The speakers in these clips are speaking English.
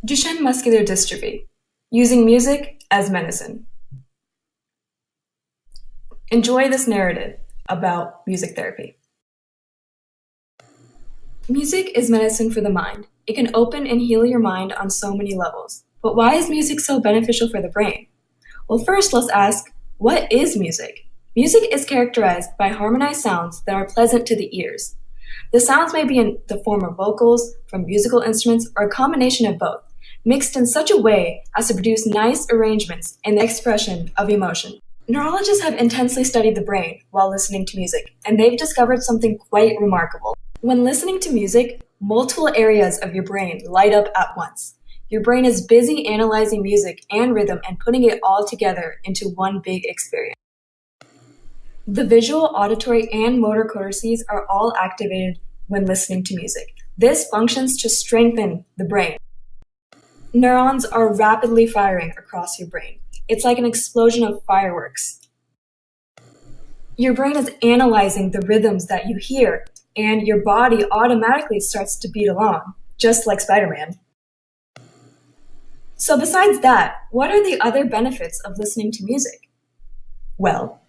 Duchenne muscular dystrophy, using music as medicine. Enjoy this narrative about music therapy. Music is medicine for the mind. It can open and heal your mind on so many levels. But why is music so beneficial for the brain? Well, first let's ask, what is music? Music is characterized by harmonized sounds that are pleasant to the ears. The sounds may be in the form of vocals, from musical instruments, or a combination of both, mixed in such a way as to produce nice arrangements and the expression of emotion. Neurologists have intensely studied the brain while listening to music, and they've discovered something quite remarkable. When listening to music, multiple areas of your brain light up at once. Your brain is busy analyzing music and rhythm and putting it all together into one big experience. The visual, auditory, and motor cortices are all activated when listening to music. This functions to strengthen the brain. Neurons are rapidly firing across your brain. It's like an explosion of fireworks. Your brain is analyzing the rhythms that you hear, and your body automatically starts to beat along, just like Spider-Man. So besides that, what are the other benefits of listening to music? Well,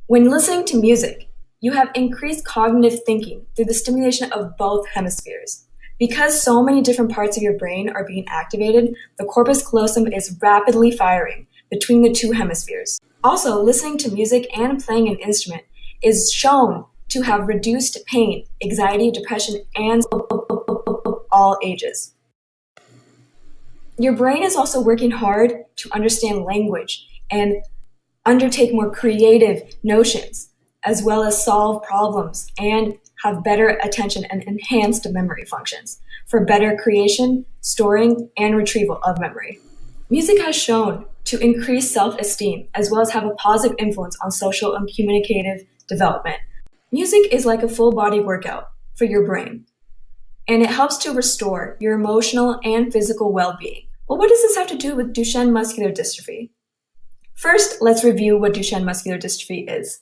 when listening to music, you have increased cognitive thinking through the stimulation of both hemispheres. Because so many different parts of your brain are being activated, the corpus callosum is rapidly firing between the two hemispheres. Also, listening to music and playing an instrument is shown to have reduced pain, anxiety, depression, and all ages. Your brain is also working hard to understand language and undertake more creative notions, as well as solve problems and have better attention and enhanced memory functions for better creation, storing, and retrieval of memory. Music has shown to increase self-esteem as well as have a positive influence on social and communicative development. Music is like a full-body workout for your brain, and it helps to restore your emotional and physical well-being. Well, what does this have to do with Duchenne muscular dystrophy? First, let's review what Duchenne muscular dystrophy is.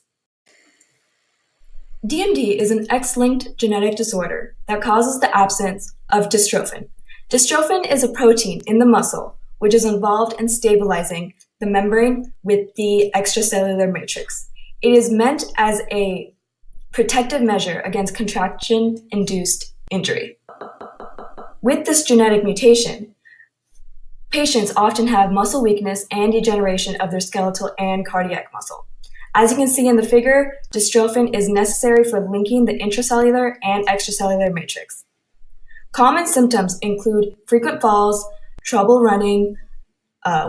DMD is an X-linked genetic disorder that causes the absence of dystrophin. Dystrophin is a protein in the muscle which is involved in stabilizing the membrane with the extracellular matrix. It is meant as a protective measure against contraction-induced injury. With this genetic mutation, patients often have muscle weakness and degeneration of their skeletal and cardiac muscle. As you can see in the figure, dystrophin is necessary for linking the intracellular and extracellular matrix. Common symptoms include frequent falls, trouble running,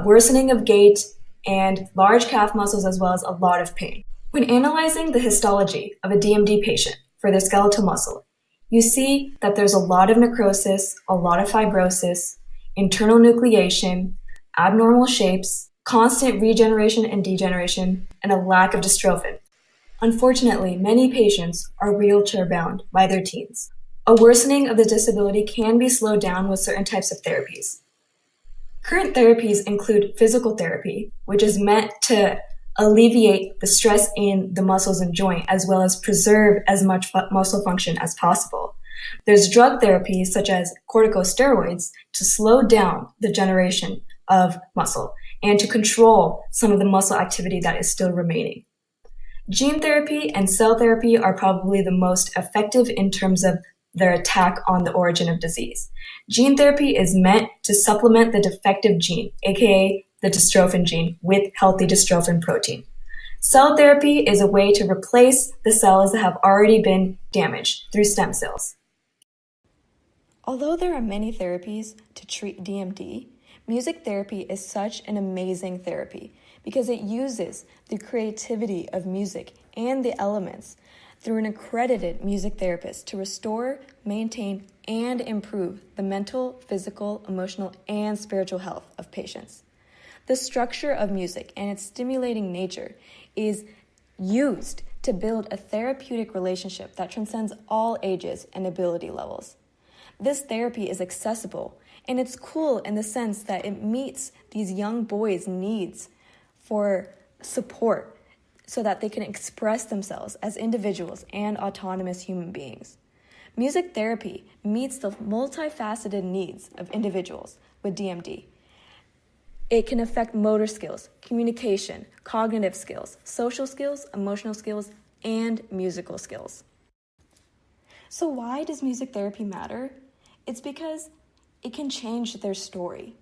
worsening of gait, and large calf muscles, as well as a lot of pain. When analyzing the histology of a DMD patient for their skeletal muscle, you see that there's a lot of necrosis, a lot of fibrosis, internal nucleation, abnormal shapes, constant regeneration and degeneration, and a lack of dystrophin. Unfortunately, many patients are wheelchair-bound by their teens. A worsening of the disability can be slowed down with certain types of therapies. Current therapies include physical therapy, which is meant to alleviate the stress in the muscles and joint, as well as preserve as much muscle function as possible. There's drug therapies such as corticosteroids to slow down the generation of muscle and to control some of the muscle activity that is still remaining. Gene therapy and cell therapy are probably the most effective in terms of their attack on the origin of disease. Gene therapy is meant to supplement the defective gene, aka the dystrophin gene, with healthy dystrophin protein. Cell therapy is a way to replace the cells that have already been damaged through stem cells. Although there are many therapies to treat DMD, music therapy is such an amazing therapy because it uses the creativity of music and the elements through an accredited music therapist to restore, maintain, and improve the mental, physical, emotional, and spiritual health of patients. The structure of music and its stimulating nature is used to build a therapeutic relationship that transcends all ages and ability levels. This therapy is accessible, and it's cool in the sense that it meets these young boys' needs for support so that they can express themselves as individuals and autonomous human beings. Music therapy meets the multifaceted needs of individuals with DMD. It can affect motor skills, communication, cognitive skills, social skills, emotional skills, and musical skills. So why does music therapy matter? It's because it can change their story.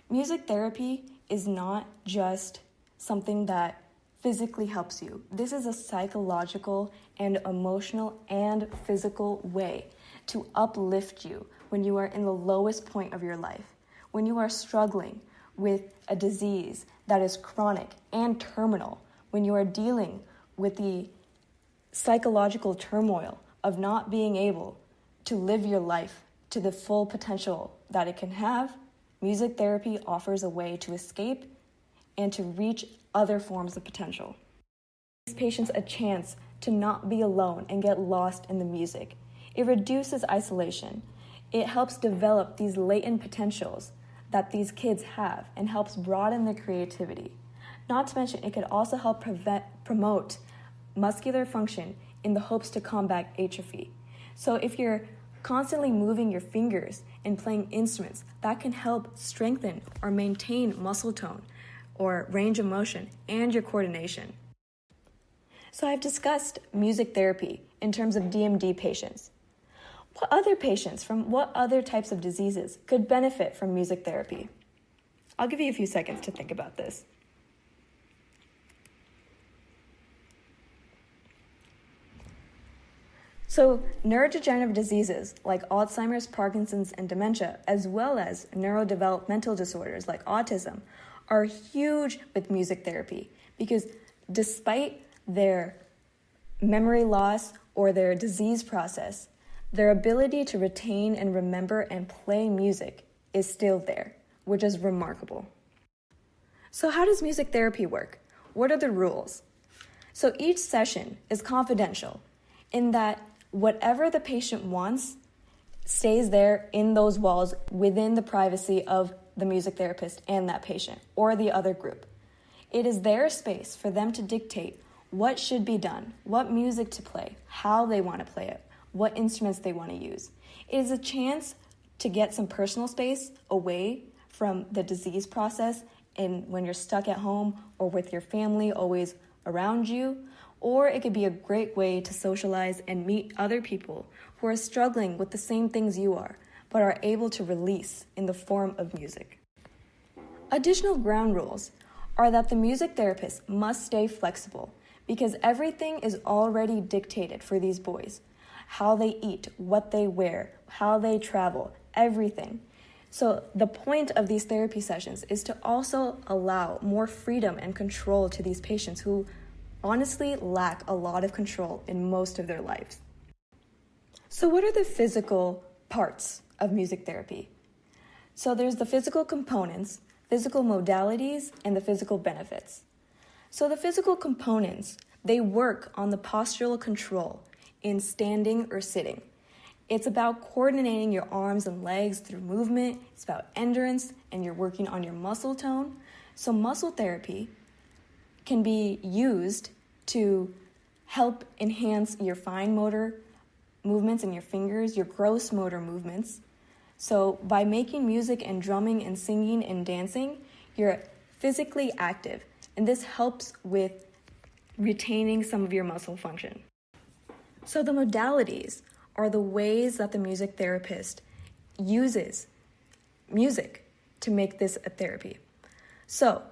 Music therapy is not just something that physically helps you. This is a psychological and emotional and physical way to uplift you when you are in the lowest point of your life, when you are struggling with a disease that is chronic and terminal, when you are dealing with the psychological turmoil of not being able to live your life to the full potential that it can have. Music therapy offers a way to escape and to reach other forms of potential. It gives patients a chance to not be alone and get lost in the music. It reduces isolation. It helps develop these latent potentials that these kids have and helps broaden their creativity. Not to mention, it could also help promote muscular function in the hopes to combat atrophy. So if you're constantly moving your fingers and playing instruments, that can help strengthen or maintain muscle tone or range of motion and your coordination. So I've discussed music therapy in terms of DMD patients. What other patients from what other types of diseases could benefit from music therapy? I'll give you a few seconds to think about this. So neurodegenerative diseases like Alzheimer's, Parkinson's, and dementia, as well as neurodevelopmental disorders like autism, are huge with music therapy because despite their memory loss or their disease process, their ability to retain and remember and play music is still there, which is remarkable. So how does music therapy work? What are the rules? So each session is confidential in that whatever the patient wants stays there in those walls within the privacy of the music therapist and that patient or the other group. It is their space for them to dictate what should be done, what music to play, how they want to play it, what instruments they want to use. It is a chance to get some personal space away from the disease process and when you're stuck at home or with your family always around you, or it could be a great way to socialize and meet other people who are struggling with the same things you are, but are able to release in the form of music. Additional ground rules are that the music therapist must stay flexible because everything is already dictated for these boys. How they eat, what they wear, how they travel, everything. So the point of these therapy sessions is to also allow more freedom and control to these patients who honestly lack a lot of control in most of their lives. So what are the physical parts of music therapy? So there's the physical components, physical modalities, and the physical benefits. So the physical components, they work on the postural control in standing or sitting. It's about coordinating your arms and legs through movement. It's about endurance, and you're working on your muscle tone. So muscle therapy can be used to help enhance your fine motor movements in your fingers, your gross motor movements. So by making music and drumming and singing and dancing, you're physically active, and this helps with retaining some of your muscle function. So the modalities are the ways that the music therapist uses music to make this a therapy. So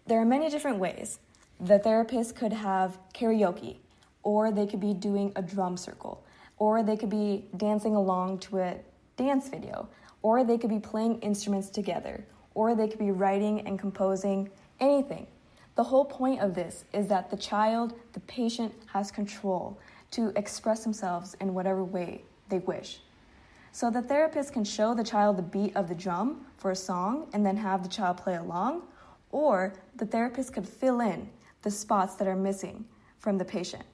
there are many different ways. The therapist could have karaoke, or they could be doing a drum circle, or they could be dancing along to a dance video, or they could be playing instruments together, or they could be writing and composing, anything. The whole point of this is that the child, the patient, has control to express themselves in whatever way they wish. So the therapist can show the child the beat of the drum for a song and then have the child play along, or the therapist could fill in the spots that are missing from the patient.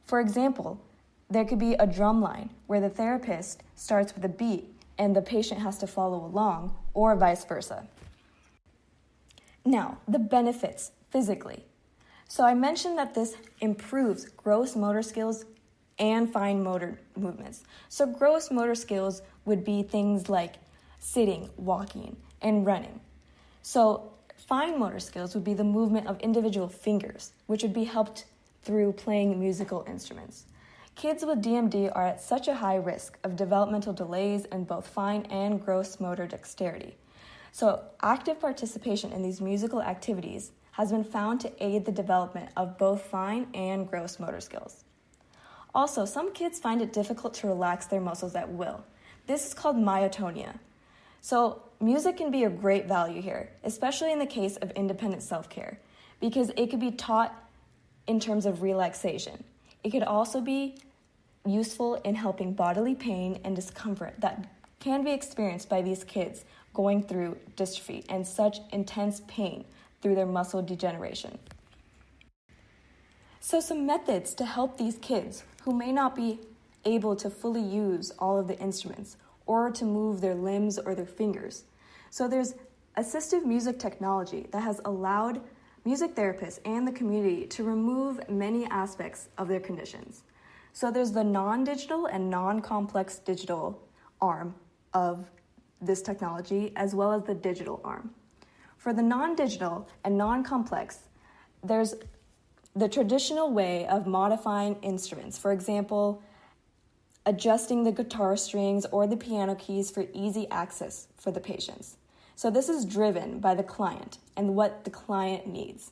For example, there could be a drum line where the therapist starts with a beat and the patient has to follow along, or vice versa. Now, the benefits physically. So I mentioned that this improves gross motor skills and fine motor movements. So gross motor skills would be things like sitting, walking, and running. So fine motor skills would be the movement of individual fingers, which would be helped through playing musical instruments. Kids with DMD are at such a high risk of developmental delays in both fine and gross motor dexterity. So active participation in these musical activities has been found to aid the development of both fine and gross motor skills. Also, some kids find it difficult to relax their muscles at will. This is called myotonia. So music can be of great value here, especially in the case of independent self-care, because it could be taught in terms of relaxation. It could also be useful in helping bodily pain and discomfort that can be experienced by these kids going through dystrophy and such intense pain through their muscle degeneration. So some methods to help these kids who may not be able to fully use all of the instruments or to move their limbs or their fingers. So there's assistive music technology that has allowed music therapists and the community to remove many aspects of their conditions. So there's the non-digital and non-complex digital arm of this technology, as well as the digital arm. For the non-digital and non-complex, there's the traditional way of modifying instruments. For example, adjusting the guitar strings or the piano keys for easy access for the patients. So this is driven by the client and what the client needs.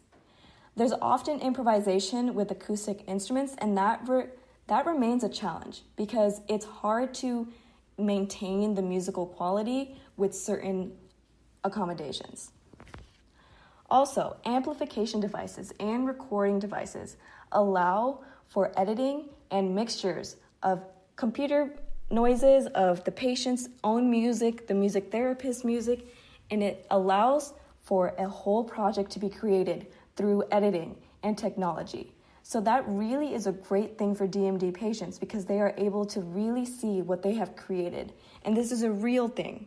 There's often improvisation with acoustic instruments, and that remains a challenge because it's hard to maintain the musical quality with certain accommodations. Also, amplification devices and recording devices allow for editing and mixtures of computer noises, of the patient's own music, the music therapist's music, and it allows for a whole project to be created through editing and technology. So that really is a great thing for DMD patients because they are able to really see what they have created. And this is a real thing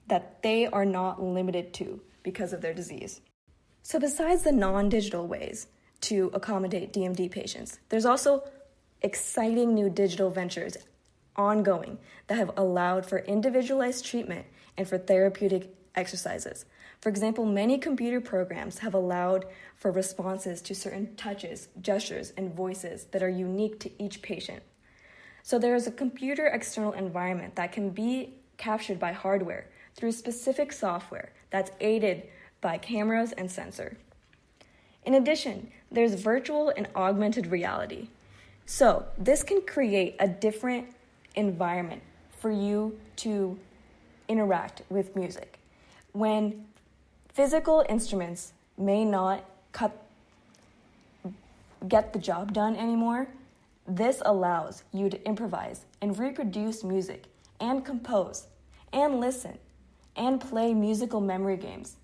that they are not limited to because of their disease. So besides the non-digital ways to accommodate DMD patients, there's also exciting new digital ventures ongoing that have allowed for individualized treatment and for therapeutic exercises. For example, many computer programs have allowed for responses to certain touches, gestures, and voices that are unique to each patient. So there is a computer external environment that can be captured by hardware through specific software that's aided by cameras and sensor. In addition, there's virtual and augmented reality. So this can create a different environment for you to interact with music. When physical instruments may not get the job done anymore, this allows you to improvise and reproduce music and compose and listen and play musical memory games.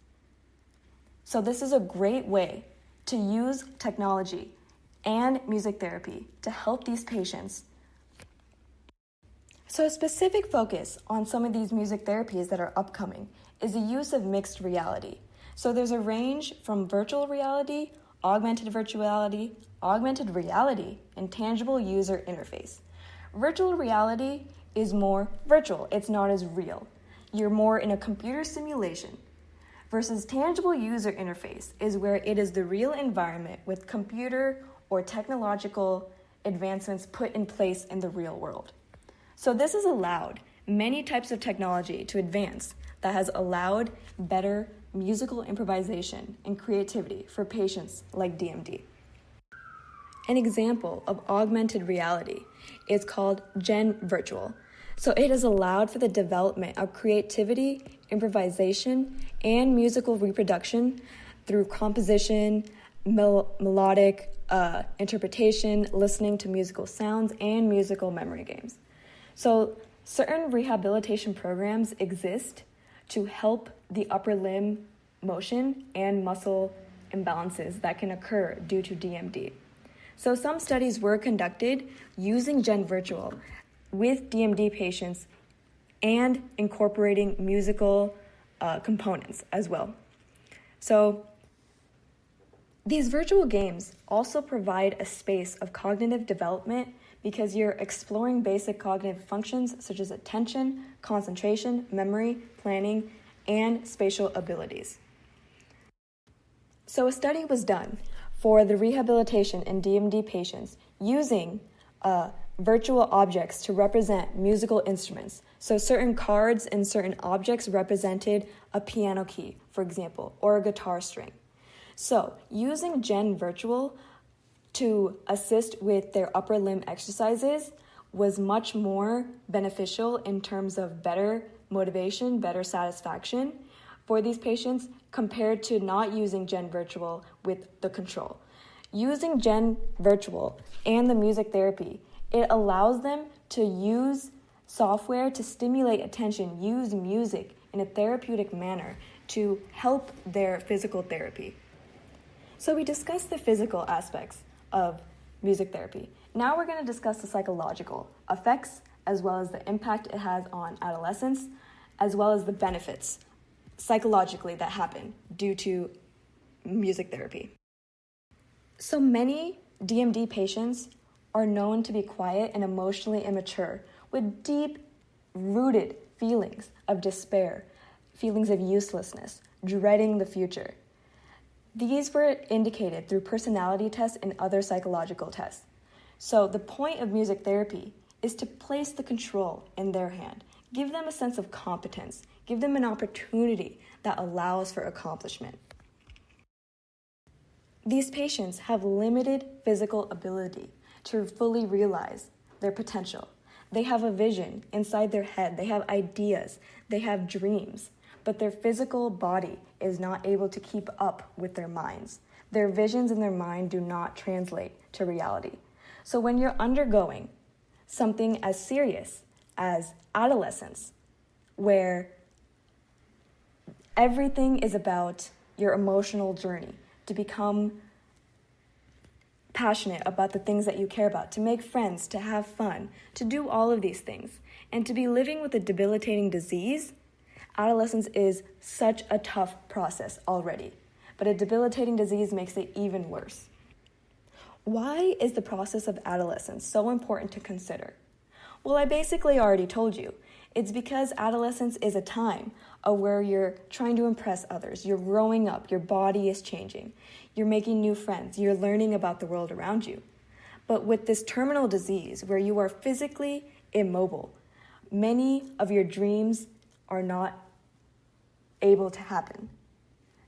So this is a great way to use technology and music therapy to help these patients. So a specific focus on some of these music therapies that are upcoming is the use of mixed reality. So there's a range from virtual reality, augmented reality, and tangible user interface. Virtual reality is more virtual, it's not as real. You're more in a computer simulation. Versus tangible user interface is where it is the real environment with computer or technological advancements put in place in the real world. So this has allowed many types of technology to advance that has allowed better musical improvisation and creativity for patients like DMD. An example of augmented reality is called Gen Virtual. So it has allowed for the development of creativity, improvisation, and musical reproduction through composition, melodic interpretation, listening to musical sounds, and musical memory games. So certain rehabilitation programs exist to help the upper limb motion and muscle imbalances that can occur due to DMD. So some studies were conducted using Gen Virtual with DMD patients and incorporating musical components as well. So these virtual games also provide a space of cognitive development because you're exploring basic cognitive functions such as attention, concentration, memory, planning, and spatial abilities. So a study was done for the rehabilitation in DMD patients using virtual objects to represent musical instruments. So certain cards and certain objects represented a piano key, for example, or a guitar string. So using Gen Virtual to assist with their upper limb exercises was much more beneficial in terms of better motivation, better satisfaction for these patients compared to not using Gen Virtual with the control. Using Gen Virtual and the music therapy, it allows them to use software to stimulate attention, use music in a therapeutic manner to help their physical therapy. So we discussed the physical aspects of music therapy. Now we're going to discuss the psychological effects as well as the impact it has on adolescents, as well as the benefits psychologically that happen due to music therapy. So many DMD patients are known to be quiet and emotionally immature with deep-rooted feelings of despair, feelings of uselessness, dreading the future. These were indicated through personality tests and other psychological tests. So the point of music therapy is to place the control in their hand, give them a sense of competence, give them an opportunity that allows for accomplishment. These patients have limited physical ability to fully realize their potential. They have a vision inside their head, they have ideas, they have dreams, but their physical body is not able to keep up with their minds. Their visions in their mind do not translate to reality. So when you're undergoing something as serious as adolescence, where everything is about your emotional journey, to become passionate about the things that you care about, to make friends, to have fun, to do all of these things, and to be living with a debilitating disease, adolescence is such a tough process already. But a debilitating disease makes it even worse. Why is the process of adolescence so important to consider? Well, I basically already told you. It's because adolescence is a time where you're trying to impress others. You're growing up. Your body is changing. You're making new friends. You're learning about the world around you. But with this terminal disease where you are physically immobile, many of your dreams are not able to happen.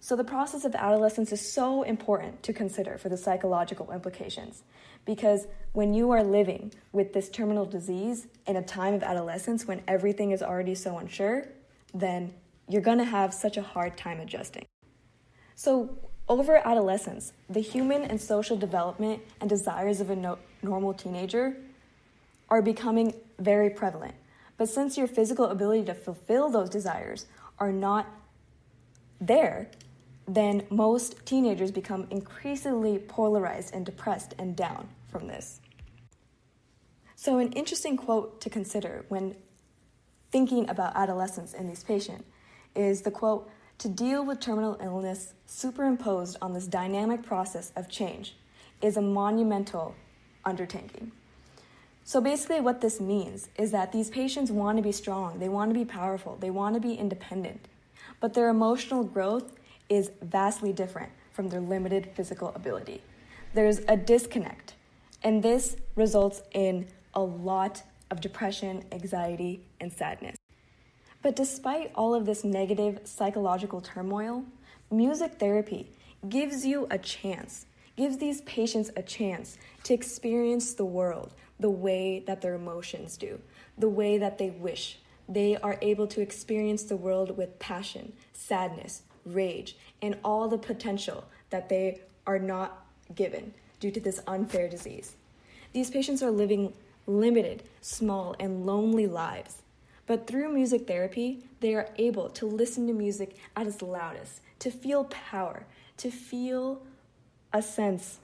So the process of adolescence is so important to consider for the psychological implications, because when you are living with this terminal disease in a time of adolescence when everything is already so unsure, then you're going to have such a hard time adjusting. So over adolescence, the human and social development and desires of a normal teenager are becoming very prevalent. But since your physical ability to fulfill those desires are not there, then most teenagers become increasingly polarized and depressed and down from this. So an interesting quote to consider when thinking about adolescence in these patients is the quote, "To deal with terminal illness superimposed on this dynamic process of change is a monumental undertaking." So basically what this means is that these patients want to be strong, they want to be powerful, they want to be independent, but their emotional growth is vastly different from their limited physical ability. There's a disconnect, and this results in a lot of depression, anxiety, and sadness. But despite all of this negative psychological turmoil, music therapy gives you a chance, gives these patients a chance to experience the world the way that their emotions do, the way that they wish. They are able to experience the world with passion, sadness, rage, and all the potential that they are not given due to this unfair disease. These patients are living limited, small, and lonely lives. But through music therapy, they are able to listen to music at its loudest, to feel power, to feel a sense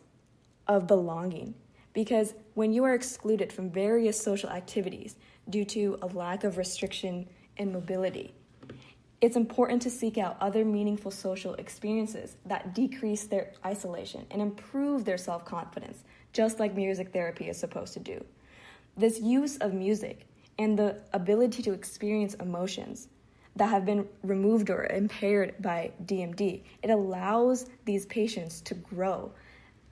of belonging. Because when you are excluded from various social activities due to a lack of restriction and mobility, it's important to seek out other meaningful social experiences that decrease their isolation and improve their self-confidence, just like music therapy is supposed to do. This use of music and the ability to experience emotions that have been removed or impaired by DMD, it allows these patients to grow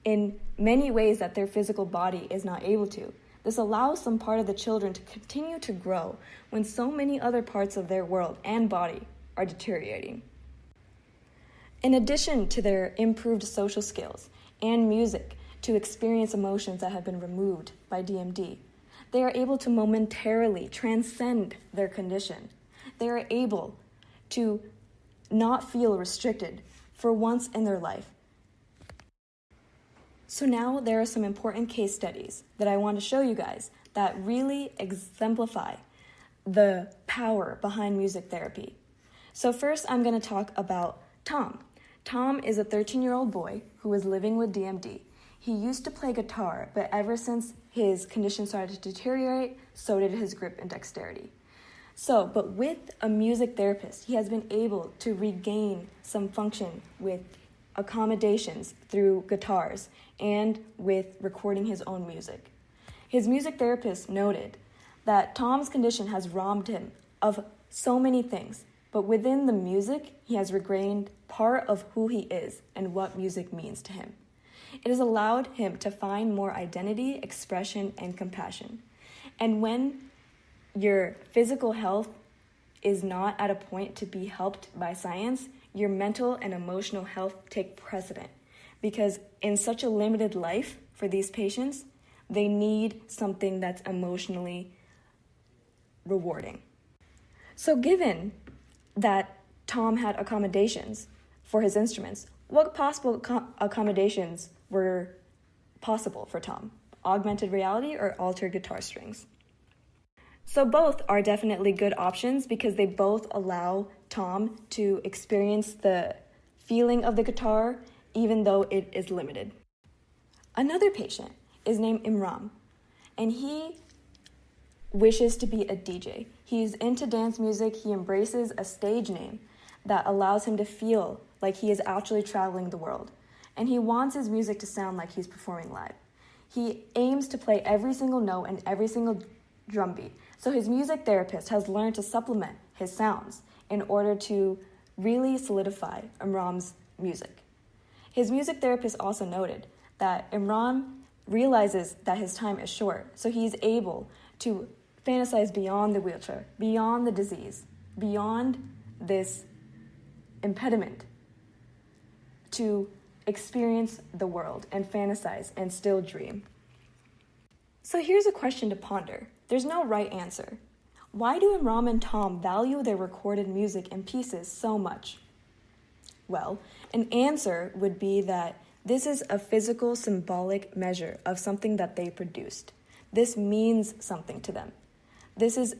in many ways that their physical body is not able to. This allows some part of the children to continue to grow when so many other parts of their world and body are deteriorating. In addition to their improved social skills and music to experience emotions that have been removed by DMD, they are able to momentarily transcend their condition. They are able to not feel restricted for once in their life. So now there are some important case studies that I want to show you guys that really exemplify the power behind music therapy. So first I'm going to talk about Tom. Tom is a 13-year-old boy who is living with DMD. He used to play guitar, but ever since his condition started to deteriorate, so did his grip and dexterity. But with a music therapist, he has been able to regain some function with accommodations through guitars and with recording his own music. His music therapist noted that Tom's condition has robbed him of so many things, but within the music, he has regained part of who he is and what music means to him. It has allowed him to find more identity, expression, and compassion. And when your physical health is not at a point to be helped by science, your mental and emotional health take precedent. Because in such a limited life for these patients, they need something that's emotionally rewarding. So given that Tom had accommodations for his instruments, what possible accommodations were possible for Tom? Augmented reality or altered guitar strings? So both are definitely good options because they both allow Tom to experience the feeling of the guitar even though it is limited. Another patient is named Imran, and he wishes to be a DJ. He's into dance music. He embraces a stage name that allows him to feel like he is actually traveling the world. And he wants his music to sound like he's performing live. He aims to play every single note and every single drum beat. So his music therapist has learned to supplement his sounds in order to really solidify Imran's music. His music therapist also noted that Imran realizes that his time is short, so he's able to fantasize beyond the wheelchair, beyond the disease, beyond this impediment to experience the world and fantasize and still dream. So here's a question to ponder. There's no right answer. Why do Imran and Tom value their recorded music and pieces so much? Well, an answer would be that this is a physical, symbolic measure of something that they produced. This means something to them. This is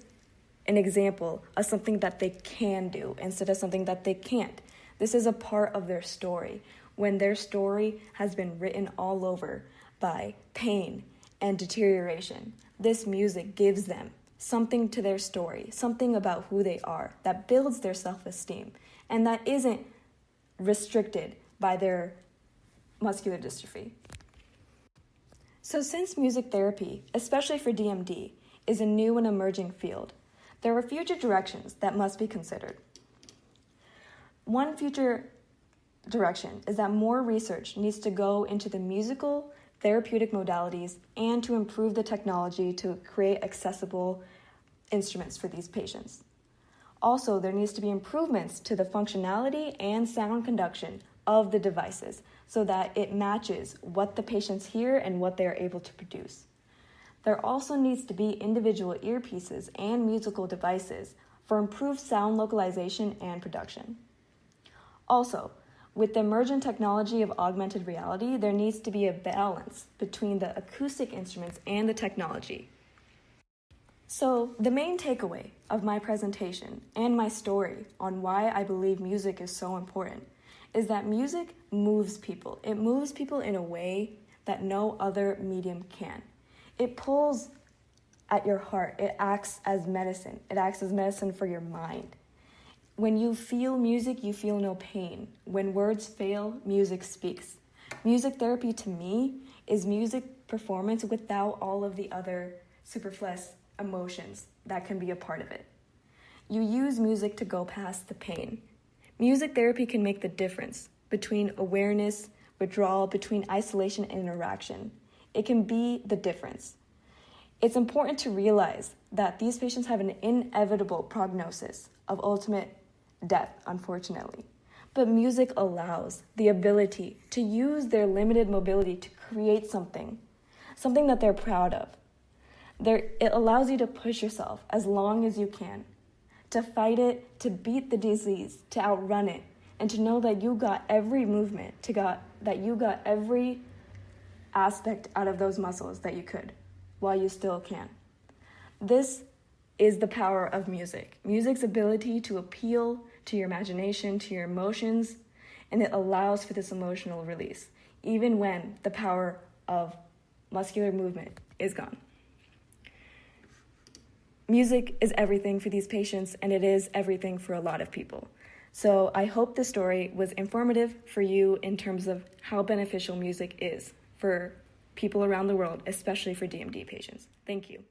an example of something that they can do instead of something that they can't. This is a part of their story, when their story has been written all over by pain and deterioration. This music gives them something to their story, something about who they are that builds their self-esteem and that isn't restricted by their muscular dystrophy. So since music therapy, especially for DMD, is a new and emerging field, there are future directions that must be considered. One future direction is that more research needs to go into the musical therapeutic modalities and to improve the technology to create accessible instruments for these patients. Also, there needs to be improvements to the functionality and sound conduction of the devices so that it matches what the patients hear and what they are able to produce. There also needs to be individual earpieces and musical devices for improved sound localization and production. Also, with the emergent technology of augmented reality, there needs to be a balance between the acoustic instruments and the technology. So, the main takeaway of my presentation and my story on why I believe music is so important is that music moves people. It moves people in a way that no other medium can. It pulls at your heart. It acts as medicine. It acts as medicine for your mind. When you feel music, you feel no pain. When words fail, music speaks. Music therapy to me is music performance without all of the other superfluous emotions that can be a part of it. You use music to go past the pain. Music therapy can make the difference between awareness, withdrawal, between isolation and interaction. It can be the difference. It's important to realize that these patients have an inevitable prognosis of ultimate death, unfortunately. But music allows the ability to use their limited mobility to create something that they're proud of. It allows you to push yourself as long as you can, to fight it, to beat the disease, to outrun it, and to know that you got every movement, that you got every aspect out of those muscles that you could while you still can. This is the power of music. Music's ability to appeal to your imagination, to your emotions, and it allows for this emotional release, even when the power of muscular movement is gone. Music is everything for these patients, and it is everything for a lot of people. So I hope this story was informative for you in terms of how beneficial music is for people around the world, especially for DMD patients. Thank you.